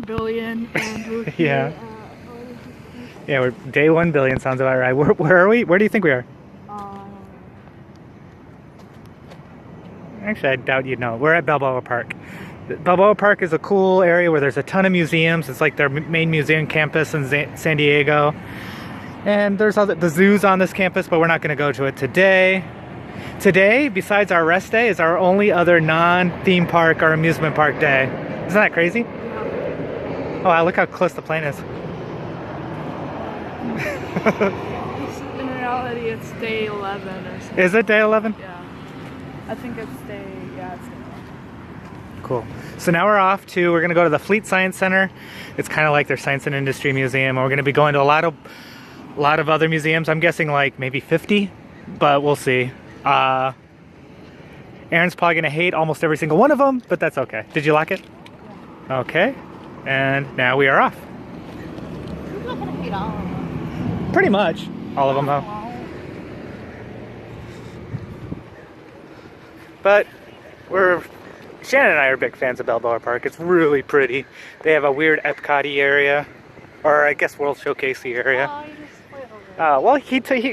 Billion and we're Yeah. Yeah, we're day 1 billion sounds about right. Where are we? Where do you think we are? Actually, I doubt you'd know. We're at Balboa Park. Balboa Park is a cool area where there's a ton of museums. It's like their main museum campus in San Diego. And there's the zoo's on this campus, but we're not going to go to it today. Today, besides our rest day, is our only other non-theme park or amusement park day. Isn't that crazy? Oh, wow, look how close the plane is. In reality, it's day 11 or something. Is it day 11? Yeah. I think it's day, yeah, it's day 11. Cool. So now we're going to go to the Fleet Science Center. It's kind of like their Science and Industry Museum. We're going to be going to a lot of other museums. I'm guessing like maybe 50, but we'll see. Aaron's probably going to hate almost every single one of them, but that's okay. Did you like it? Yeah. Okay. And now we are off. You're not going to hate all of them. Pretty much. All of them, though. But Shannon and I are big fans of Balboa Park. It's really pretty. They have a weird Epcot-y area, or I guess World Showcase-y area. Oh, you just spoiled it. Well,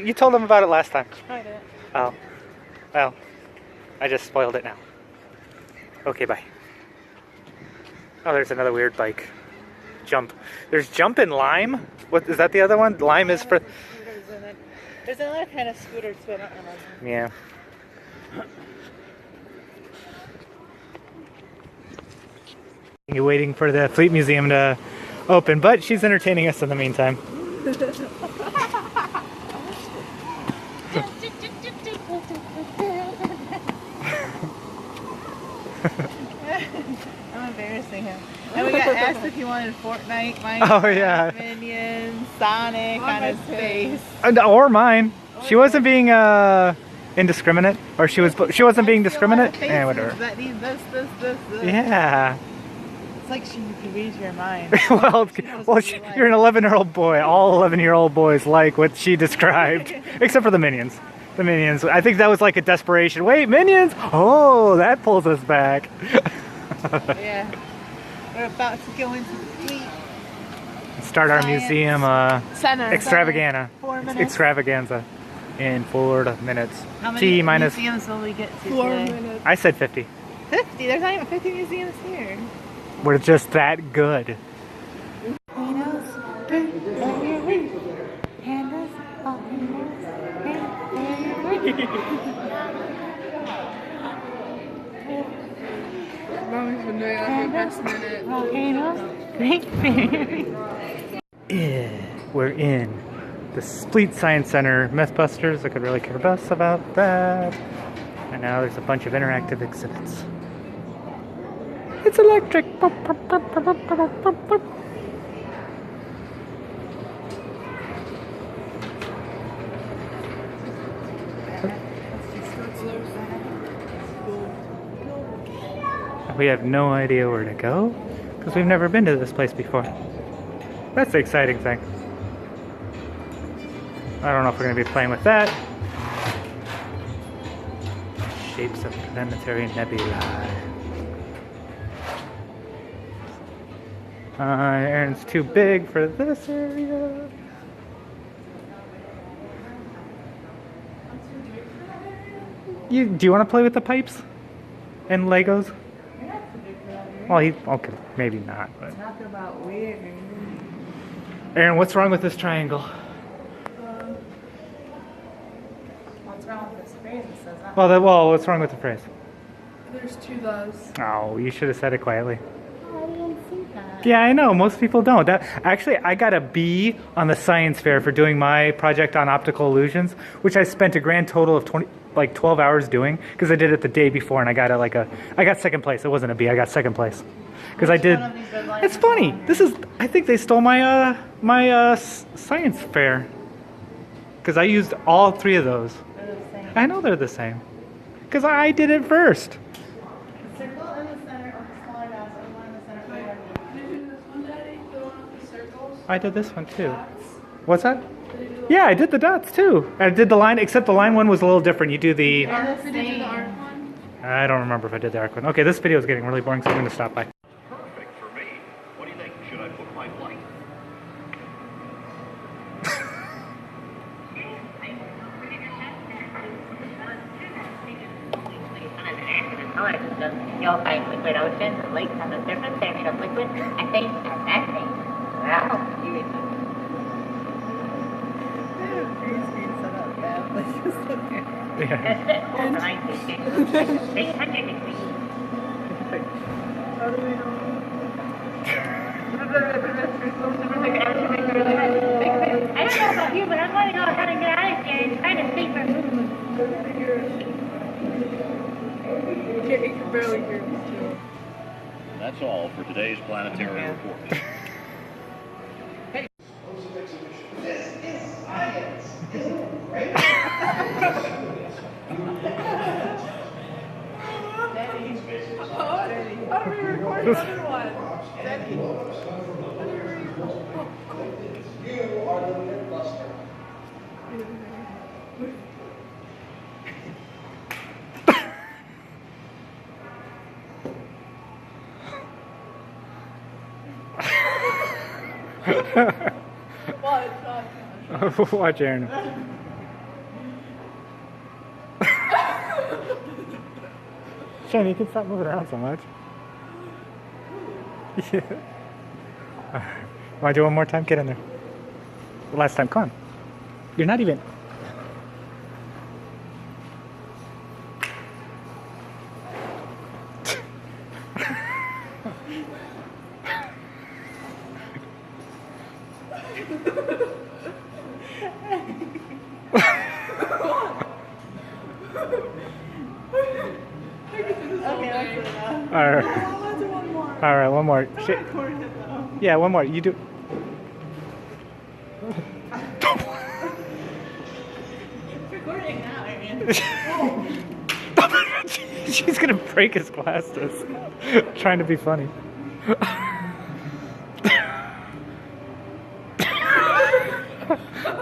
you told them about it last time. I did. Oh, well, I just spoiled it now. Okay, bye. Oh, there's another weird bike. Jump. There's Jump and Lime. What is that? The other one? Lime is for. There's another kind of scooter too. I don't remember. Yeah. You're waiting for the Fleet Museum to open, but she's entertaining us in the meantime. I'm embarrassing him. And we got asked if he wanted Fortnite, Oh yeah. Minions, Sonic on his face. Or mine. She wasn't being indiscriminate, or she wasn't being discriminate. Yeah, whatever. That need this. Yeah. It's like she can read your mind. well, you're an 11-year-old boy. All 11-year-old boys like what she described, except for the Minions. The Minions. I think that was like a desperation. Wait, Minions! Oh, that pulls us back. Yeah. We're about to go into the Fleet. Start our museum Center. extravaganza. 4 minutes. Extravaganza in 4 minutes. How many T minus. museums will we get to 4 today? minutes. I said 50. 50? There's not even 50 museums here. We're just that good. Mommy's been doing like the best minute. Yeah, we're in the Fleet Science Center. Mythbusters, I could really care less about that. And now there's a bunch of interactive exhibits. It's electric. We have no idea where to go because we've never been to this place before. That's the exciting thing. I don't know if we're going to be playing with that. Shapes of planetary nebulae. Aaron's too big for this area. Do you want to play with the pipes and Legos? Well, okay, maybe not. But. Talk about weird. Aaron, what's wrong with this triangle? What's wrong with this phrase? It says that. Well, what's wrong with the phrase? There's 2 those. Oh, you should have said it quietly. Oh, I didn't see that. Yeah, I know. Most people don't. Actually, I got a B on the science fair for doing my project on optical illusions, which I spent a grand total of 12 hours doing because I did it the day before, and I got I got second place. It wasn't a B. I got second place because I did. It's funny. I think they stole my science fair because I used all 3 of those. They're the same. I know they're the same. Because I did it first. The circle in the center of the smaller dots and one in the center of the larger. Did you do this one, Daddy? The one with the circles? I did this one too. Dots? What's that? Did you do the Yeah, I did the dots too. I did the line, except the line one was a little different. You do the... arc? Did you do the arc one? I don't remember if I did the arc one. Okay, this video is getting really boring, so I'm going to stop by. Perfect for me. What do you think? Should I book my flight? You'll find liquid oceans and lakes on the surface. They're made of liquid, methane, and methane. Wow, you read them. Yeah. That's it. Overnight, 600 degrees. How do we know? I don't know about you, but I'm going to go ahead and get out of here and try to see for food. You can barely hear me too. That's all for today's planetary report. How do we record another one? Well, it's not. Watch Aaron. Shane, you can stop moving around so much. Yeah. Want to do one more time? Get in there. The last time, come on. You're not even. All right. Let's do one more. All right, one more. Record it though. Yeah, one more. You do. Recording now, Arian. She's gonna break his glasses. Trying to be funny.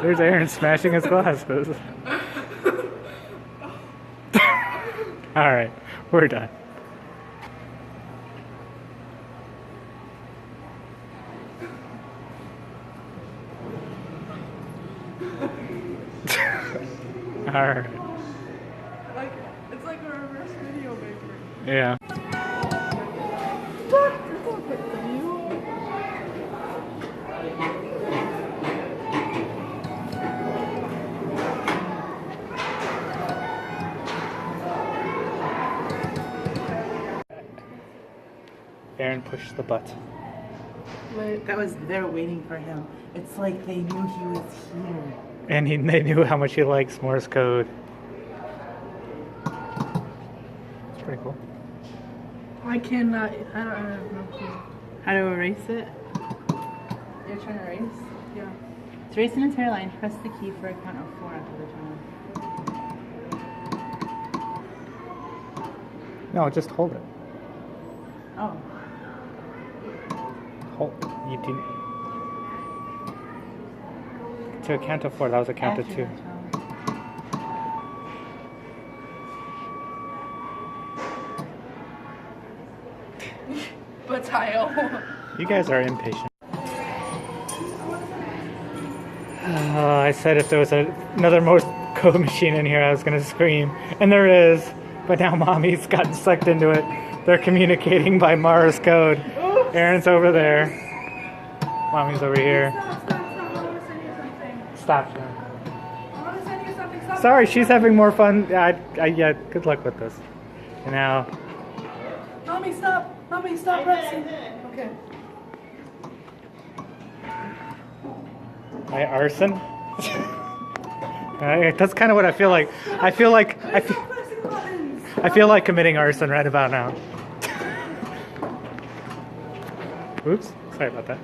There's Aaron smashing his glasses. All right, we're done. All right. Like, it's like a reverse video maker. Yeah. Look, there's a bit of you. Aaron pushed the button. They're waiting for him. It's like they knew he was here. And they knew how much he likes Morse code. It's pretty cool. I cannot. I have no clue. How to erase it? You're trying to erase? Yeah. To erase an entire line, press the key for a count of 4 after the tone. No, just hold it. Oh. Hold. You do. To a count of 4. That was a count of After 2. the tone. But tile. You guys are impatient. I said if there was another Morse code machine in here, I was going to scream. And there is. But now Mommy's gotten sucked into it. They're communicating by Morse code. Oops. Aaron's over there. Mommy's over here. Stop. I want to send you something. Stop. I want to send you something. Stop. Sorry, she's having more fun. Yeah, good luck with this. And now, Mommy, stop. Mommy, stop pressing. Okay. my arson. That's kind of what I feel like. I feel like Stop pressing buttons. I feel like committing arson right about now. Oops, sorry about that.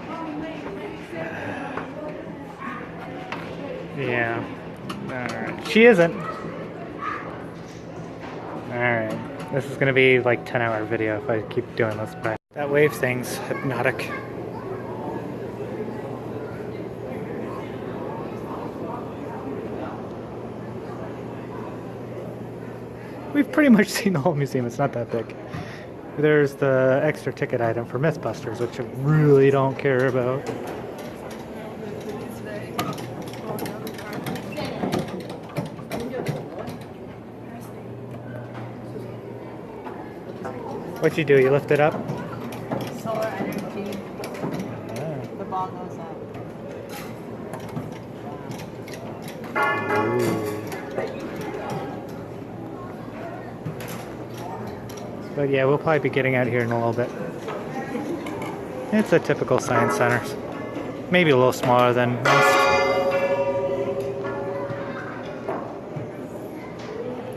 Oh, wait, stand Yeah. Alright. She isn't. Alright. This is gonna be like 10-hour video if I keep doing this, but that wave thing's hypnotic. We've pretty much seen the whole museum. It's not that big. There's the extra ticket item for Mythbusters, which I really don't care about. What you do? You lift it up? Solar energy. Ah. The ball goes up. But yeah, we'll probably be getting out here in a little bit. It's a typical science center. Maybe a little smaller than most.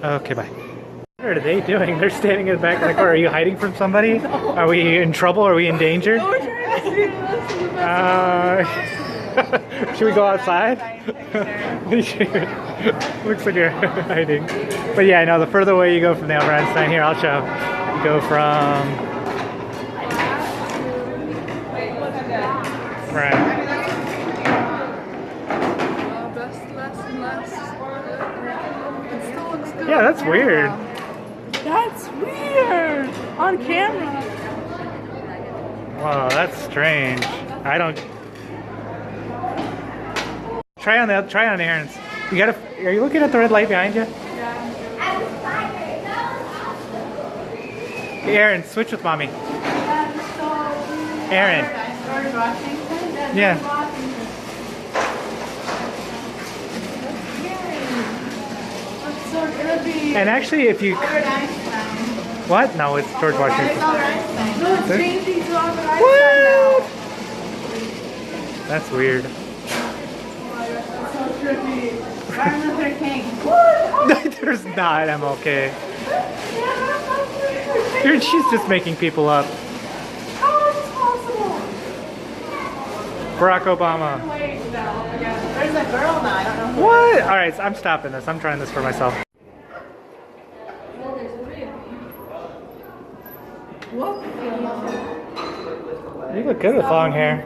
Okay, bye. What are they doing? They're standing in the back of the car. Are you hiding from somebody? No. Are we in trouble? Are we in danger? No, we're trying to see this. Should we go outside? Looks like you're hiding. But yeah, no, the further away you go from the Albert Einstein, here, I'll show. You go from... Right. Less and less. It still looks good. Yeah, that's weird. That's weird! On camera. Whoa, that's strange. I don't... Try on Aaron's. You gotta... Are you looking at the red light behind you? Hey, Aaron, switch with mommy. Aaron. Yeah. That's so trippy. And actually, if you... What? No, it's George Washington. No, it's changing to Albert Einstein What? now. That's weird. That's so trippy. Martin Luther King. There's not MLK. Dude, she's just making people up. How is this possible? Barack Obama. Wait, no. There's a girl now. I don't know who. What? Alright, I'm stopping this. I'm trying this for myself. What? You look good with long hair.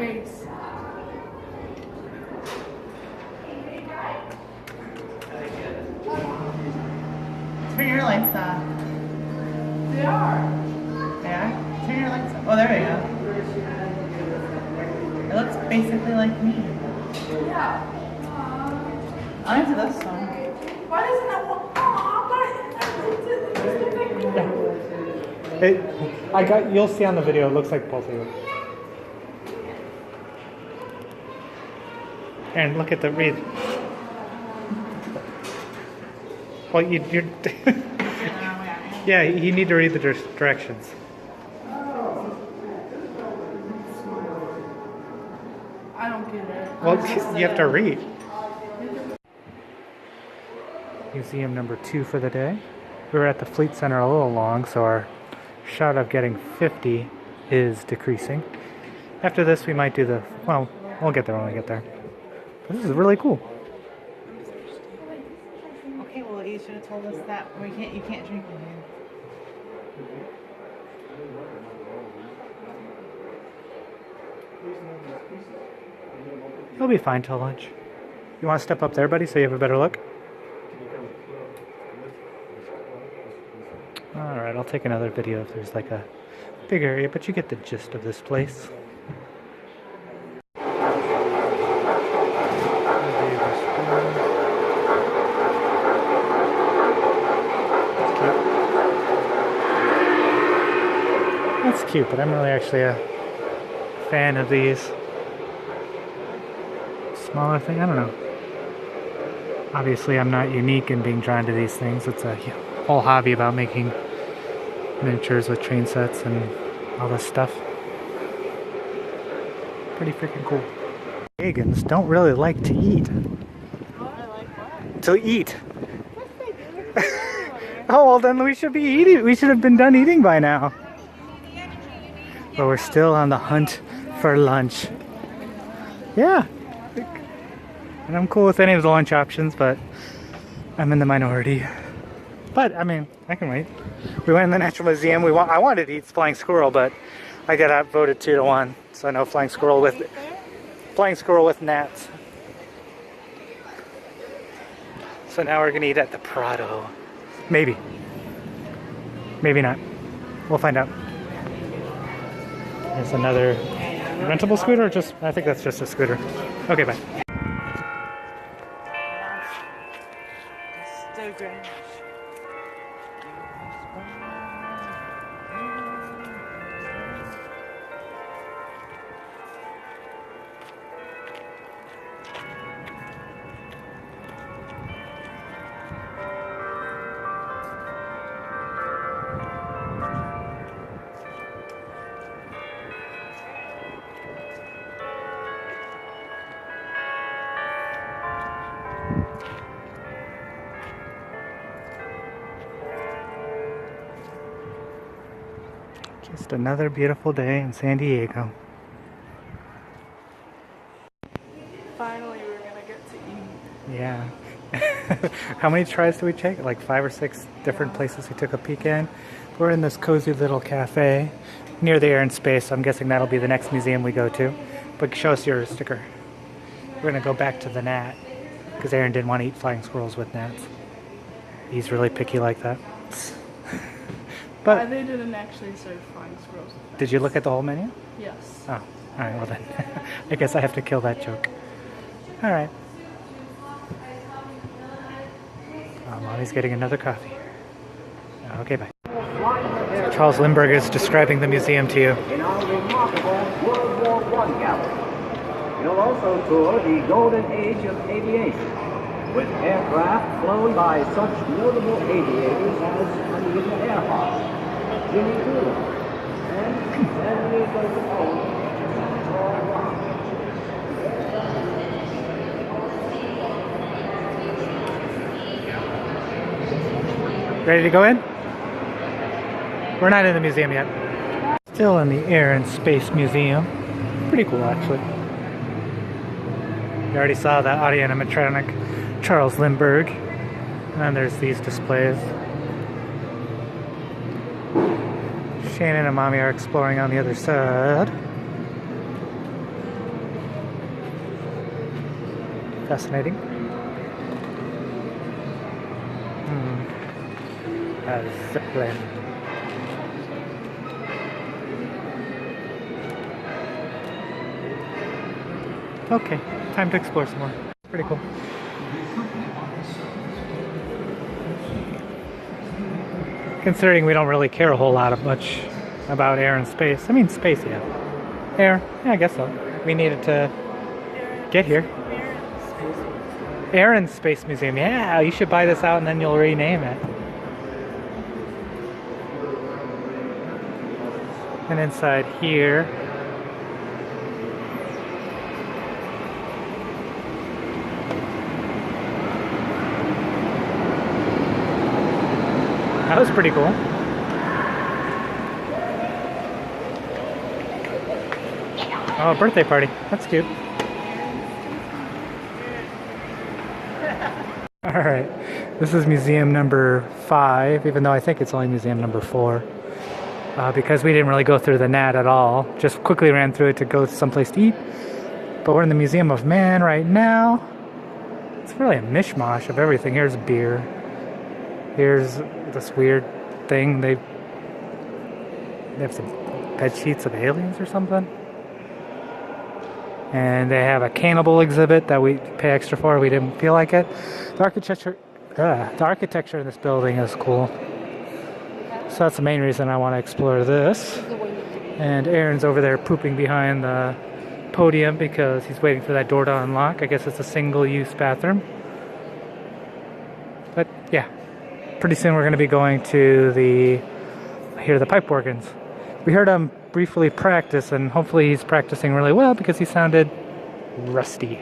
Turn your lights off. They are. They are? Turn your lights off. Oh, there we go. It looks basically like me. Yeah. I'll answer this one. Why doesn't that one? You'll see on the video, it looks like both of you. Aaron, look at the read. Well, you're... Yeah, you need to read the directions. I don't get it. Well, you have to read. Museum number 2 for the day. We were at the Fleet Center a little long, so our shot of getting 50 is decreasing. After this, we might do the... Well, we'll get there when we get there. This is really cool. Okay, well, you should have told us that you can't drink in here. You'll be fine till lunch. You want to step up there, buddy, so you have a better look? Alright, I'll take another video if there's like a big area, but you get the gist of this place. That's cute, but I'm really actually a fan of these smaller thing. I don't know. Obviously, I'm not unique in being drawn to these things. It's a whole hobby about making miniatures with train sets and all this stuff. Pretty freaking cool. Pagans don't really like to eat. To eat. Oh, well then we should be eating. We should have been done eating by now. But we're still on the hunt for lunch. Yeah. And I'm cool with any of the lunch options, but I'm in the minority. But I mean, I can wait. We went in the Natural Museum. I wanted to eat flying squirrel, but I got outvoted 2-1. So no flying squirrel with gnats. So now we're gonna eat at the Prado. Maybe. Maybe not. We'll find out. There's another rentable scooter, or just, I think that's just a scooter. Okay, bye. Just another beautiful day in San Diego. Finally, we're gonna get to eat. Yeah. How many tries did we take? Like 5 or 6 different places we took a peek in. We're in this cozy little cafe near the Air and Space. I'm guessing that'll be the next museum we go to. But show us your sticker. We're gonna go back to the gnat because Aaron didn't want to eat flying squirrels with gnats. He's really picky like that. But They didn't actually serve flying squirrels. did you look at the whole menu? Yes. Oh, alright, well then. I guess I have to kill that joke. Alright. Oh, Mommy's getting another coffee. Okay, bye. So Charles Lindbergh is describing the museum to you. In our remarkable World War I gallery. You'll also tour the golden age of aviation, with aircraft flown by such notable aviators as Amelia Earhart, Jimmy Doolittle, and Samuel Balboa. Ready to go in? We're not in the museum yet. Still in the Air and Space Museum. Pretty cool, actually. You already saw that audio animatronic Charles Lindbergh. And then there's these displays. Shannon and Mommy are exploring on the other side. Fascinating. A zipline. Okay, time to explore some more. Pretty cool. Considering we don't really care a whole lot of much about air and space. I mean, space, yeah. Air, yeah, I guess so. We needed to get here. Air and Space Museum, yeah, you should buy this out and then you'll rename it. And inside here, that was pretty cool. Oh, a birthday party. That's cute. Alright, this is museum number 5, even though I think it's only museum number 4. Because we didn't really go through the gnat at all. Just quickly ran through it to go someplace to eat. But we're in the Museum of Man right now. It's really a mishmash of everything. Here's beer. Here's this weird thing. They have some bed sheets of aliens or something. And they have a cannibal exhibit that we pay extra for. We didn't feel like it. The architecture in this building is cool. So that's the main reason I want to explore this. And Aaron's over there pooping behind the podium because he's waiting for that door to unlock. I guess it's a single-use bathroom. But yeah, pretty soon we're going to be going to hear the pipe organs. We heard him briefly practice, and hopefully he's practicing really well because he sounded rusty.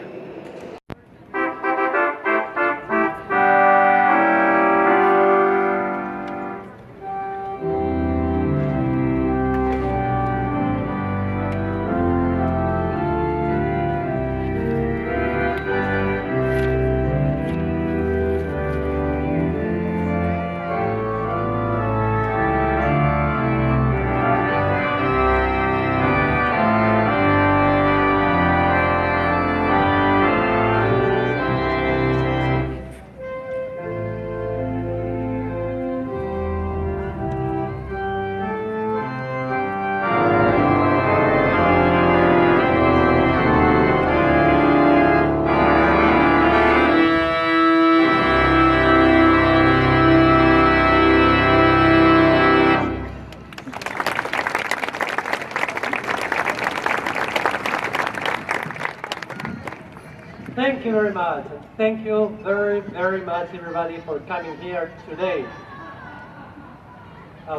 Thank you very much. And thank you very, very much, everybody, for coming here today.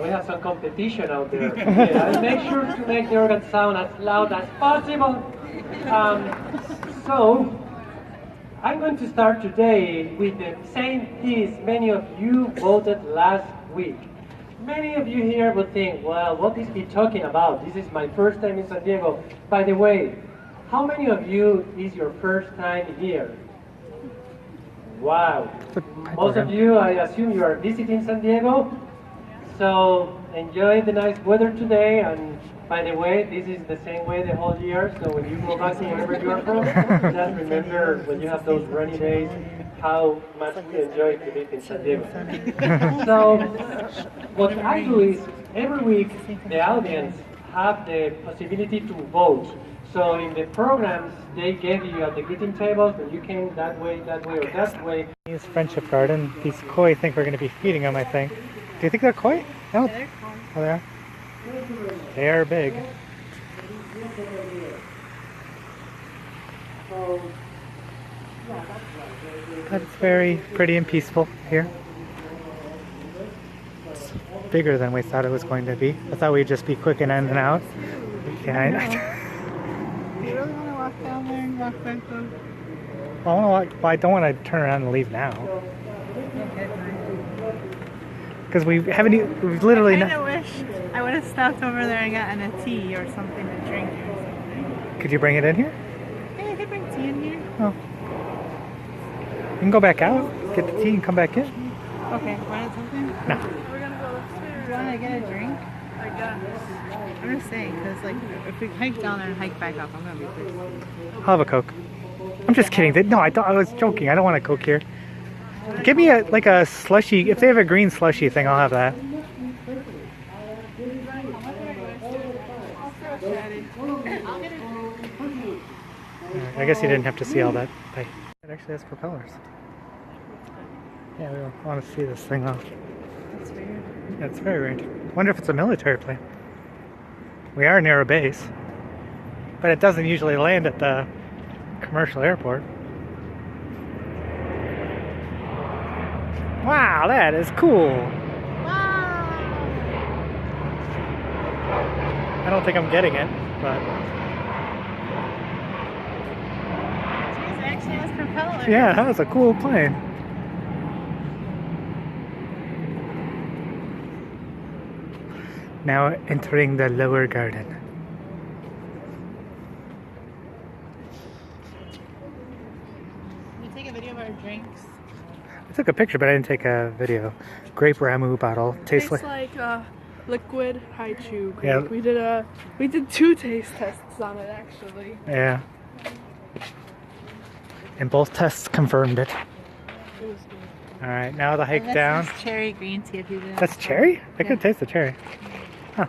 We have some competition out there. Yeah, and make sure to make the organ sound as loud as possible. So, I'm going to start today with the same piece many of you voted last week. Many of you here would think, well, what is he talking about? This is my first time in San Diego. By the way, how many of you is your first time here? Wow. Most of you, I assume you are visiting San Diego. So enjoy the nice weather today. And by the way, this is the same way the whole year. So when you go back to wherever you are from, just remember when you have those rainy days, how much we enjoy to live in San Diego. So what I do is every week the audience have the possibility to vote. So in the programs they gave you at the greeting tables, when you came that way, or that way. These Friendship Garden, these koi think we're going to be feeding them, I think. Do you think they're koi? No. They're cool. Oh, they are? They are big. But it's very pretty and peaceful here. It's bigger than we thought it was going to be. I thought we'd just be quick and in and out. Yeah, You really want to walk down there and walk back home? I want to walk. Well, I don't want to turn around and leave now. Okay, fine. Because we haven't. We've literally I not. kind of wish I would have stopped over there and gotten a tea or something to drink or something. Could you bring it in here? Hey, I could bring tea in here. Oh. You can go back out, get the tea, and come back in. Okay, wanted something? No. We're gonna go upstairs. You want to get a drink? I guess. I'm just saying, because like, if we hike down there and hike back up, I'm going to be thirsty. I'll have a Coke. I'm just kidding. No, I was joking. I don't want a Coke here. Give me a slushy. If they have a green slushy thing, I'll have that. I guess you didn't have to see all that. It actually has propellers. Yeah, we want to see this thing off. That's weird. Yeah, it's very weird. Wonder if it's a military plane. We are near a base, but it doesn't usually land at the commercial airport. Wow, that is cool. Wow! I don't think I'm getting it, but Jeez, it actually has propellers. yeah, that was a cool plane. Now entering the lower garden. Can you take a video of our drinks? I took a picture, but I didn't take a video. Grape Ramu bottle. Tastes Tastes like. like liquid haichu grape. Yeah. We did 2 taste tests on it actually. Yeah. And both tests confirmed it. It was good. All right, now the hike And this down. is cherry green tea if you did. That's cherry? I could taste the cherry. Huh.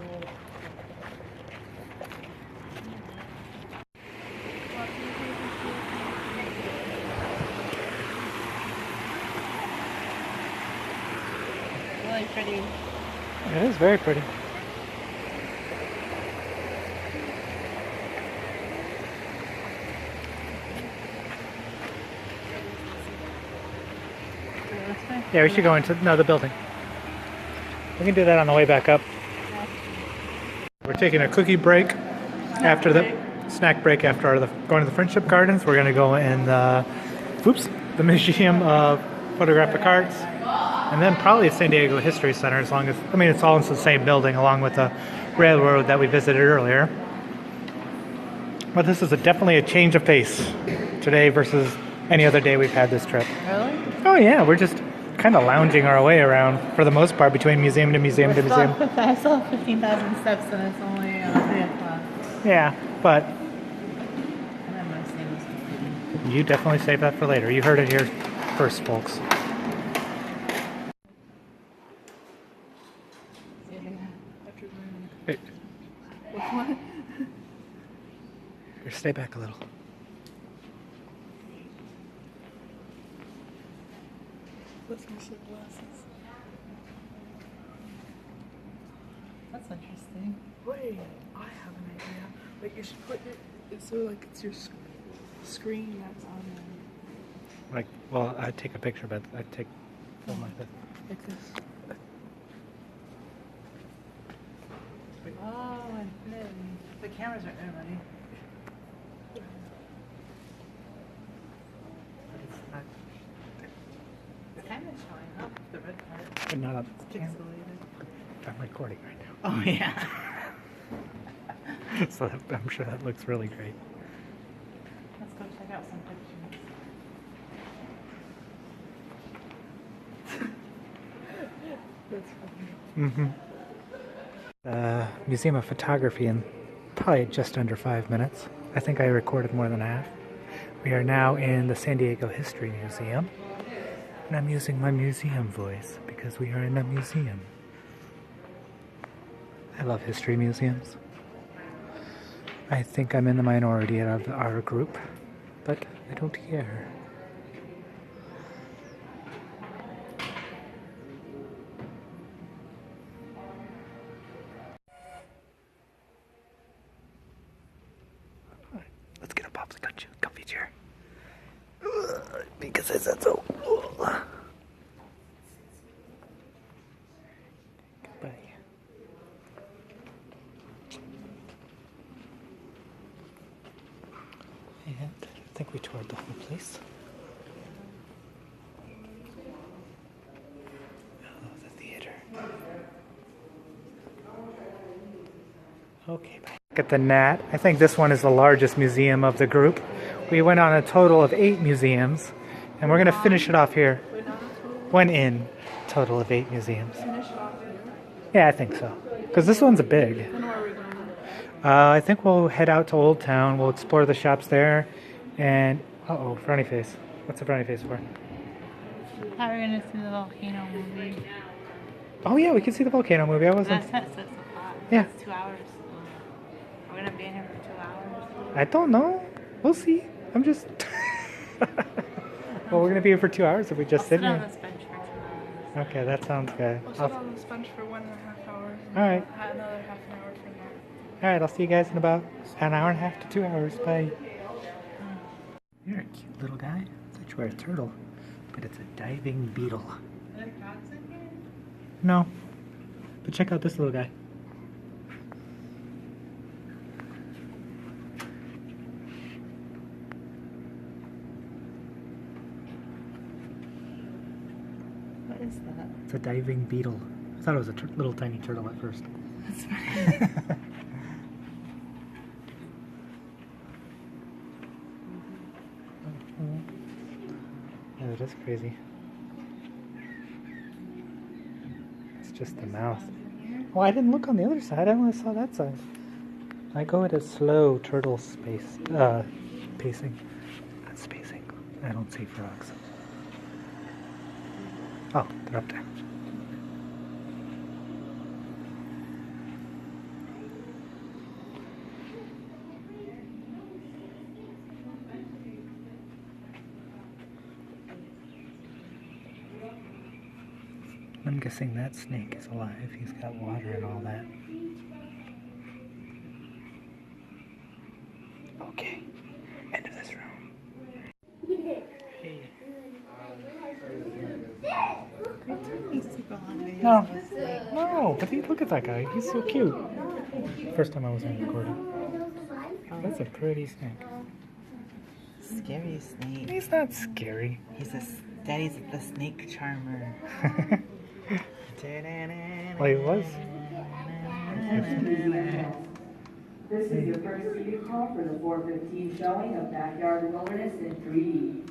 Really pretty. It is very pretty. Yeah, we should go into the building. We can do that on the way back up. We're taking a cookie break after the snack break after going to the Friendship Gardens. We're going to go in the Museum of Photographic Arts, and then probably San Diego History Center. It's all in the same building, along with the railroad that we visited earlier. But this is definitely a change of pace today versus any other day we've had this trip. Really? Oh yeah, we're just kind of lounging our way around for the most part between museum to museum to museum. I still have 15,000 steps and it's only 3 o'clock. Yeah, but And I'm going to save this for later. you definitely save that for later. You heard it here first, folks. Wait. What? Here, stay back a little. Let's go some glasses. That's interesting. Wait, I have an idea. Like you should put it so like it's your screen that's on there. Like, well, I'd take a picture, but I'd take film like this. Like this. Oh, and the cameras aren't there, buddy. It's kind of showing up the red part. But not on It's pixelated. I'm recording right now. Oh yeah. So I'm sure that looks really great. Let's go check out some pictures. That's funny. Museum of Photography in probably just under 5 minutes. I think I recorded more than half. We are now in the San Diego History Museum. And I'm using my museum voice because we are in a museum. I love history museums. I think I'm in the minority of our group, but I don't care. Let's get a popsicle comfy chair. Because it's so. Goodbye. And I think we toured the whole place. Oh, the theater. Okay, bye. Look at the Nat. I think this one is the largest museum of the group. We went on a total of 8 museums, and we're going to finish it off here. Went in, total of 8 museums. Finish it off here. Yeah, I think so. Because this one's big. Then where are we going? I think we'll head out to Old Town. We'll explore the shops there. And, uh-oh, frowny face. What's the frowny face for? How are we gonna see the volcano movie? Oh, yeah, we can see the volcano movie. I wasn't... That's 6 o'clock. Yeah. It's 2 hours. We're gonna be in here for 2 hours. I don't know. We'll see. I'm just... Well, we're going to be here for 2 hours if we just I'll sit sit on here. this bench for 2 hours. Okay, that sounds good. We'll sit on this bench for 1.5 hours. And All right. Another half an hour from there. All right, I'll see you guys in about an hour and a half to 2 hours. Bye. You're a cute little guy. I thought you were a turtle, but it's a diving beetle. Are there crocs in here? No, but check out this little guy. What is that? It's a diving beetle. I thought it was a little tiny turtle at first. That's funny. Yeah, that is crazy. It's just the mouth. Well, I didn't look on the other side. I only saw that side. I go at a slow turtle pacing. Not spacing. I don't see frogs. Oh, they're up there. I'm guessing that snake is alive. He's got water and all that. Okay, end of this room. Hey. No, no, but look at that guy. He's so cute. First time I was on recording. That's a pretty snake. Scary snake. He's not scary. Daddy's the snake charmer. Well, he was. This is your first studio call for the 4:15 showing of Backyard Wilderness in 3D.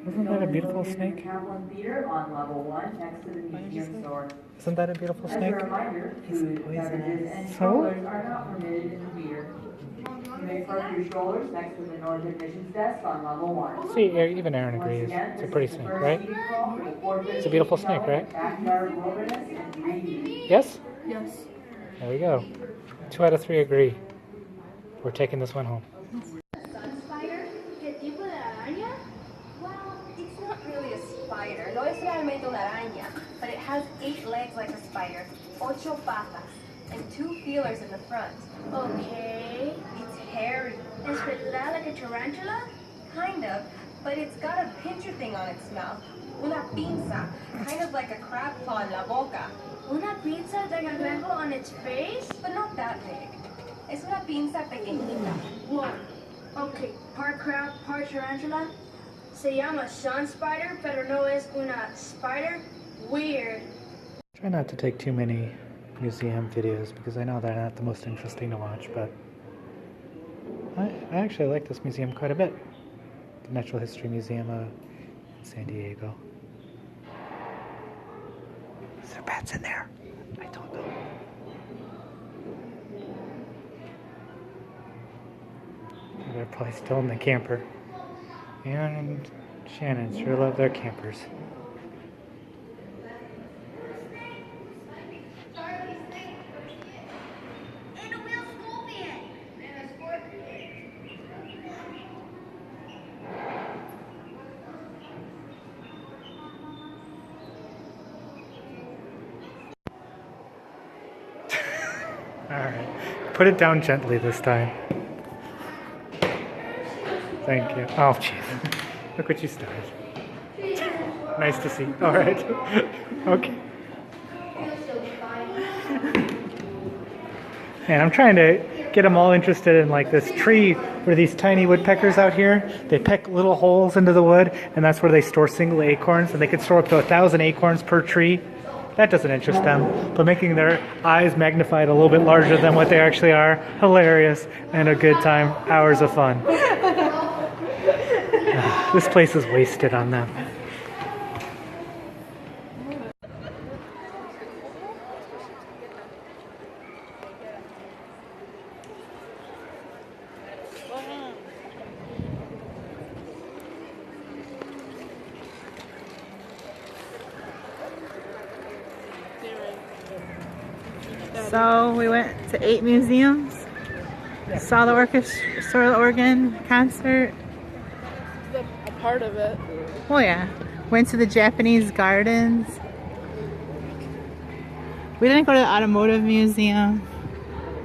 Isn't that a beautiful snake? Kaplan Theater on level 1 next to the museum store. Isn't that a beautiful As snake? a reminder, food, beverages, and So? strollers are not permitted in the theater. You may park your strollers next to the north admissions desk on level 1. See, even Aaron agrees. It's a pretty snake, right? It's a beautiful snake, right? Backyard Wilderness in 3D. Yes? Yes. There we go. 2 out of 3 agree. We're taking this one home. Sun spider? ¿Qué tipo de araña? Well, it's not really a spider. No es realmente una araña, but it has 8 legs like a spider, 8 patas, and 2 feelers in the front. Okay. It's hairy. ¿Es verdad like a tarantula? Kind of, but it's got a pincher thing on its mouth. Una pinza, kind of like a crab claw en la boca. Una pinza de cangrejo on its face? But not that big. Es una pinza pequeñita. Whoa. Okay, part crab, part tarantula. Se llama sun spider, pero no es una spider. Weird. Try not to take too many museum videos because I know they're not the most interesting to watch, but I actually like this museum quite a bit. The Natural History Museum in San Diego. Is there bats in there? I don't know. They're probably still in the camper. And Shannon sure love their campers. Alright, put it down gently this time. Thank you. Oh, jeez. Look what you started. Nice to see. Alright. Okay. And I'm trying to get them all interested in like this tree where these tiny woodpeckers out here, they peck little holes into the wood, and that's where they store single acorns, and they can store up to 1,000 acorns per tree. That doesn't interest them, but making their eyes magnified a little bit larger than what they actually are, hilarious and a good time, hours of fun. This place is wasted on them. So we went to 8 museums, saw the orchestra, organ concert. A part of it. Oh yeah, went to the Japanese gardens. We didn't go to the automotive museum,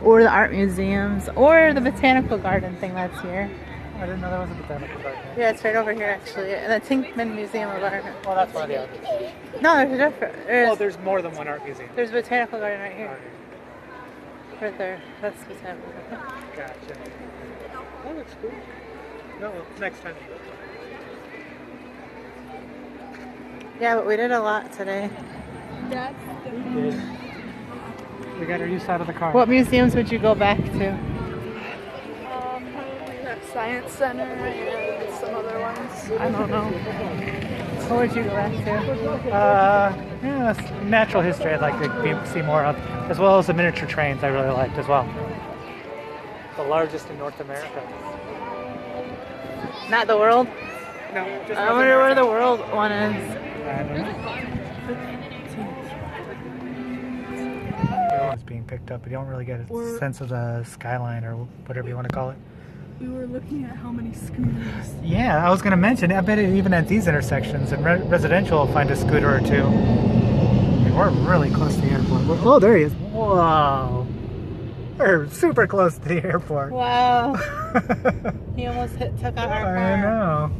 or the art museums, or the botanical garden thing that's here. I didn't know there was a botanical garden. Yeah, it's right over here actually, and the Tinkman Museum of Art. Well, that's one of the art museums. No, there's a different. Oh, there's more than one art museum. There's a botanical garden right here. Right there. That's botanical. Gotcha. That looks cool. No, next time. Yeah, but we did a lot today. That's We got our use out of the car. What museums would you go back to? probably that Science Center and some other ones. I don't know. What would you go back to? Yeah, natural history I'd like to see more of, as well as the miniature trains I really liked as well. The largest in North America. Not the world? No, just I wonder where the world one is. I don't know. It's being picked up, but you don't really get a sense of the skyline or whatever you want to call it. We were looking at how many scooters. Yeah, I was going to mention, I bet even at these intersections in residential will find a scooter or two. And we're really close to the airport. Oh, there he is. Whoa. We're super close to the airport. Wow. He almost took out our car. I know.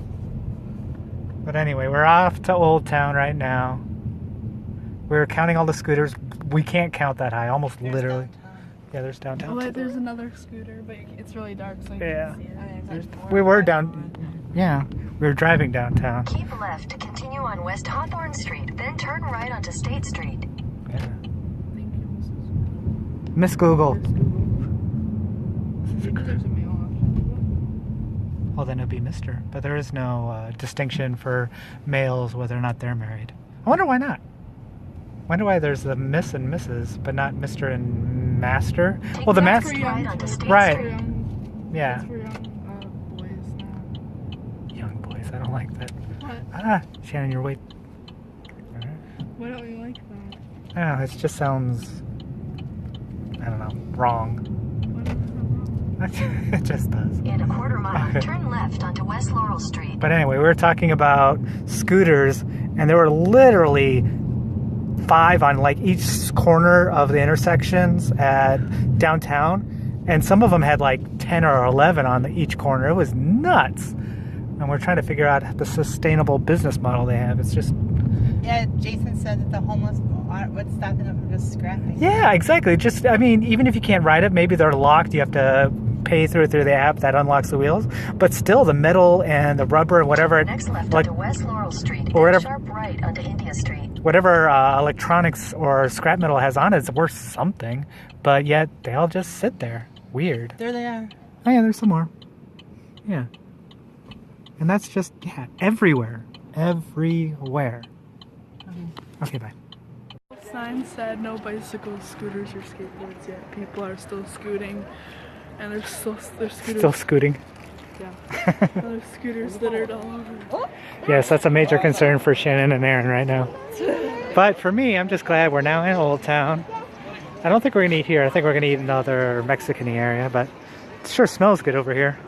But anyway, we're off to Old Town right now. We were counting all the scooters. We can't count that high, almost literally. Downtown. Yeah, there's downtown. Oh, wait, there's another scooter, but it's really dark, so you Yeah. can't see it. We were down. Yeah, we were driving downtown. Keep left to continue on West Hawthorne Street, then turn right onto State Street. Yeah. Miss Google. Maybe there's a mail option. Well, then it'd be Mr. But there is no distinction for males whether or not they're married. I wonder why not. I wonder why there's the Miss and Mrs. but not Mr. and Master. Well, the Master. Right. Yeah. It's for young boys now. Young boys. I don't like that. What? Ah, Shannon, you're way. Why don't you like that? Ah, it just sounds. I don't know. Wrong. It just does. In a quarter mile, turn left onto West Laurel Street. But anyway, we were talking about scooters, and there were literally 5 on like each corner of the intersections at downtown, and some of them had like 10 or 11 on each corner. It was nuts. And we're trying to figure out the sustainable business model they have. It's just... Yeah, Jason said that the homeless would stop them from just scrapping. Yeah, exactly. Just, I mean, even if you can't ride it, maybe they're locked. You have to pay through the app that unlocks the wheels. But still, the metal and the rubber and whatever... Next left like, onto West Laurel Street, or and whatever, sharp right onto India Street. whatever electronics or scrap metal has on it is worth something. But yet, they all just sit there. Weird. There they are. Oh yeah, there's some more. Yeah. And that's just, yeah, everywhere. Everywhere. Okay, bye. Sign said no bicycles, scooters, or skateboards yet. People are still scooting, and there's scooters. Still scooting. Yeah. There's scooters that are all over. Yes, that's a major concern for Shannon and Aaron right now. But for me, I'm just glad we're now in Old Town. I don't think we're gonna eat here. I think we're gonna eat in another Mexican-y area, but it sure smells good over here.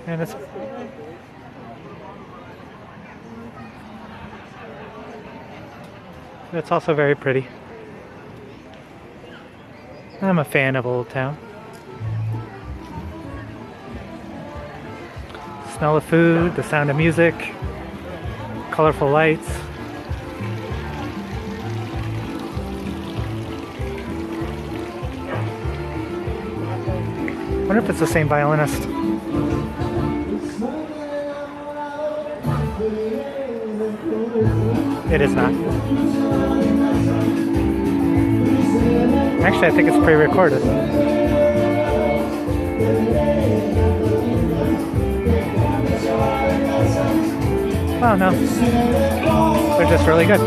And it's also very pretty. I'm a fan of Old Town. Smell of food, the sound of music, colorful lights. I wonder if it's the same violinist. It is not. Actually, I think it's pre-recorded. Oh no. They're just really good.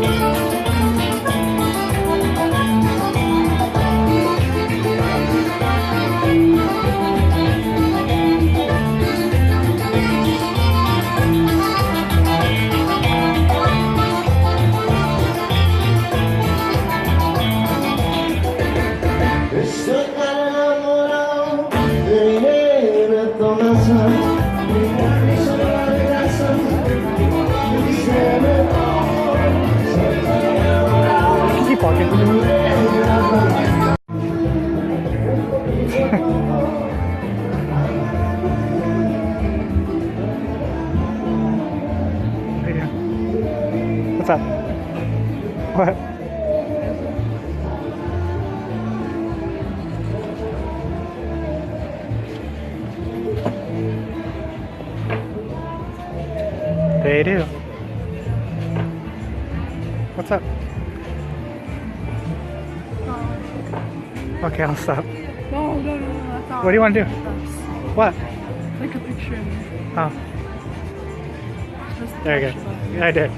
Keep walking. What's up? What? They do. What's up? Okay, I'll stop. No, that's not. What do you want to do? What? Take a picture of me. Oh. There you go. Yeah, I did.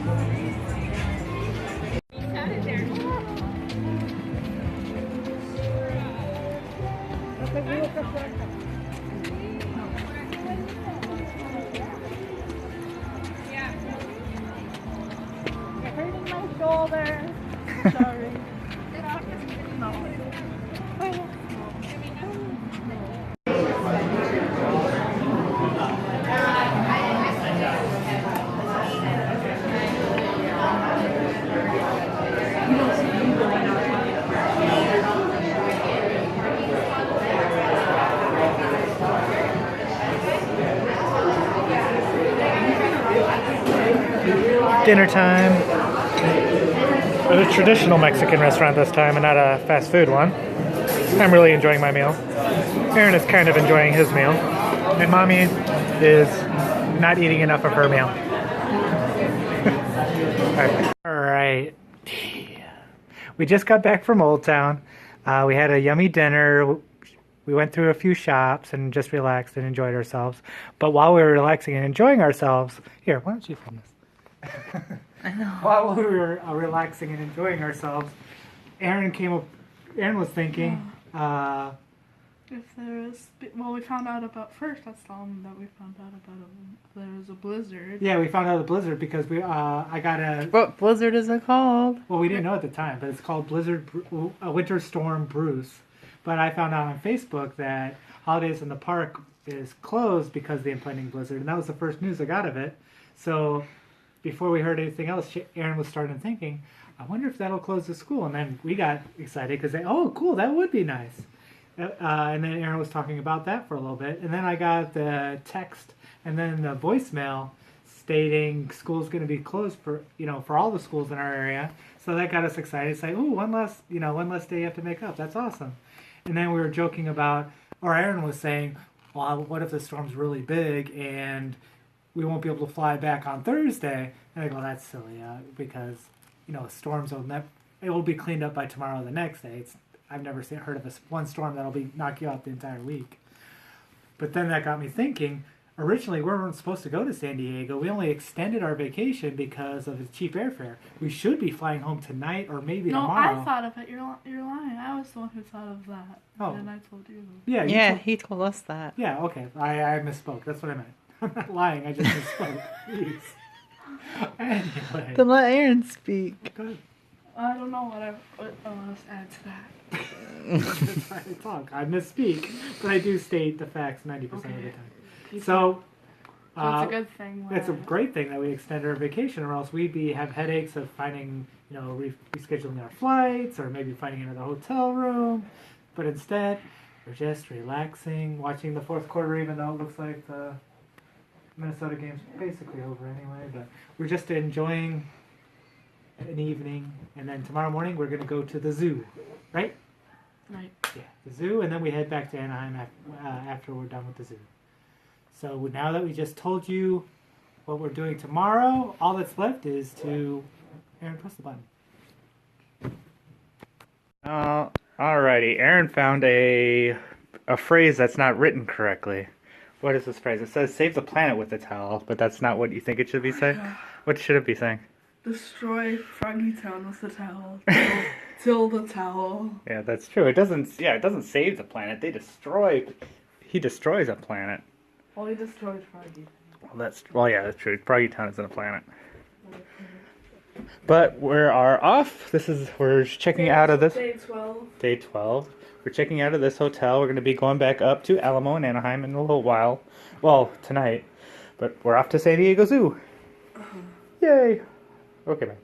You're hurting my shoulder. Sorry. No. Dinner time. At a traditional Mexican restaurant this time and not a fast food one. I'm really enjoying my meal. Aaron is kind of enjoying his meal. And Mommy is not eating enough of her meal. All right. We just got back from Old Town. We had a yummy dinner. We went through a few shops and just relaxed and enjoyed ourselves. But while we were relaxing and enjoying ourselves, here, why don't you film this? I know. While we were relaxing and enjoying ourselves, Aaron was thinking, If there is, well, we found out about first. Let's tell them that we found out about there was a blizzard. yeah, we found out a blizzard because I got a. What blizzard is it called? Well, we didn't know at the time, but it's called Winter Storm Bruce. But I found out on Facebook that Holidays in the Park is closed because of the impending blizzard, and that was the first news I got of it. So before we heard anything else, Aaron was starting thinking, I wonder if that'll close the school. And then we got excited because oh, cool, that would be nice. And then Aaron was talking about that for a little bit. And then I got the text And then the voicemail stating school's going to be closed for, for all the schools in our area. So that got us excited. It's like, ooh, one less day you have to make up. That's awesome. And then we were joking about, or Aaron was saying, well, what if the storm's really big and we won't be able to fly back on Thursday? And I go, that's silly, because, storms it will be cleaned up by tomorrow or the next day. I've never heard of one storm that'll knock you out the entire week. But then that got me thinking, originally we weren't supposed to go to San Diego. We only extended our vacation because of the cheap airfare. We should be flying home tonight or maybe tomorrow. No, I thought of it. You're lying. I was the one who thought of that. Oh. And I told you. Yeah, he told us that. Yeah, okay. I misspoke. That's what I meant. I'm not lying. I just misspoke. Please. Anyway. Then let Aaron speak. Go ahead. I don't know what I want to add to that. That's why I talk. I misspeak, but I do state the facts 90% of the time. So it's a good thing. It's a great thing that we extend our vacation, or else we'd have headaches of finding, rescheduling our flights, or maybe finding another hotel room. But instead, we're just relaxing, watching the fourth quarter, even though it looks like the Minnesota game's basically over anyway. But we're just enjoying an evening, and then tomorrow morning we're going to go to the zoo, right? Right. Yeah, the zoo, and then we head back to Anaheim after we're done with the zoo. So now that we just told you what we're doing tomorrow, all that's left is to... Aaron, press the button. Alrighty, Aaron found a phrase that's not written correctly. What is this phrase? It says, save the planet with a towel, but that's not what you think it should be saying? What should it be saying? Destroy Froggy Town with the towel. Till the towel. Yeah, that's true. It doesn't save the planet. He destroys a planet. Well, he destroyed Froggy. That's true. Froggy Town isn't a planet. But we are off. We're checking out of this. Day 12. Day 12. We're checking out of this hotel. We're going to be going back up to Alamo and Anaheim in a little while. Well, tonight. But we're off to San Diego Zoo. Yay. Okay, bye.